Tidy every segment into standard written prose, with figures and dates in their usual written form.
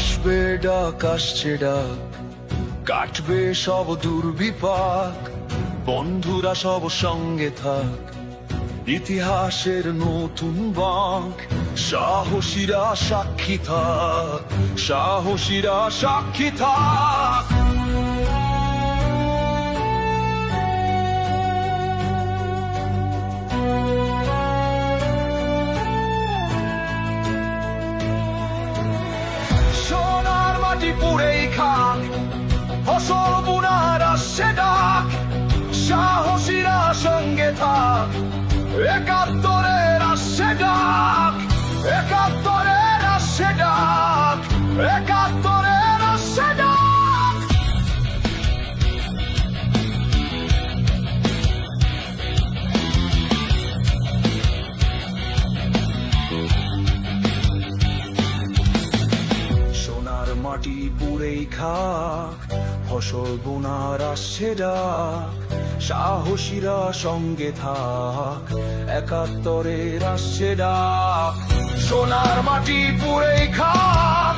আসবে ডাক, আসছে ডাক, কাটবে সব দুর্বিপাক, বন্ধুরা সব সঙ্গে থাক, ইতিহাসের নতুন বাঁক, সাহসীরা সাক্ষী থাক, সাহসীরা সাক্ষী থাক। সোনার মাটি পুড়েই খাক, ফসল বুনার আসছে ডাক, সাহসীরা সঙ্গে থাক, একাত্তরের আসছে ডাক, একাত্তরের আসছে ডাক, একাত্তরের আসছে ডাক। সোনার মাটি পুড়েই খাক, ফসল বোনার আসছে ডাক, সাহসীরা সঙ্গে থাক, একাত্তরের আসছে ডাক। সোনার মাটি পুড়েই খাক,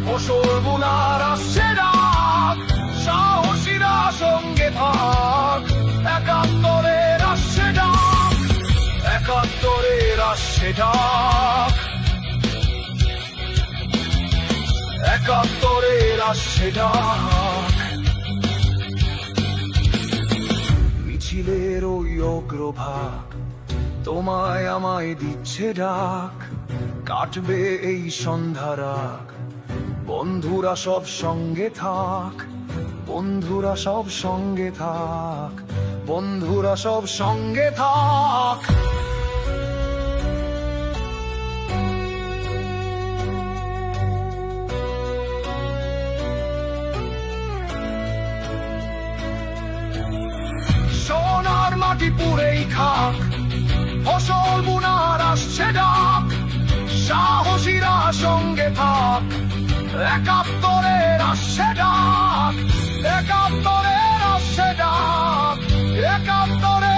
ফসল বোনার আসছে ডাক, সাহসীরা সঙ্গে থাক, একাত্তরের আসছে ডাক, একাত্তরের আসছে ডাক, একাত্তরের আসছে ডাক। মিছিলের ওই অগ্রভাগ তোমায় আমায় দিচ্ছে ডাক, কাটবে এই সন্ধ্যারাগ, বন্ধুরা সব সঙ্গে থাক, বন্ধুরা সব সঙ্গে থাক, বন্ধুরা সব সঙ্গে থাক। সোনার মাটি পুড়েই খাক, ফসল বুনার আসছে ডাক, সাহসীরা সঙ্গে থাক, একাত্তরের আসছে ডাক, একাত্তরের আসছে ডাক, একাত্তরের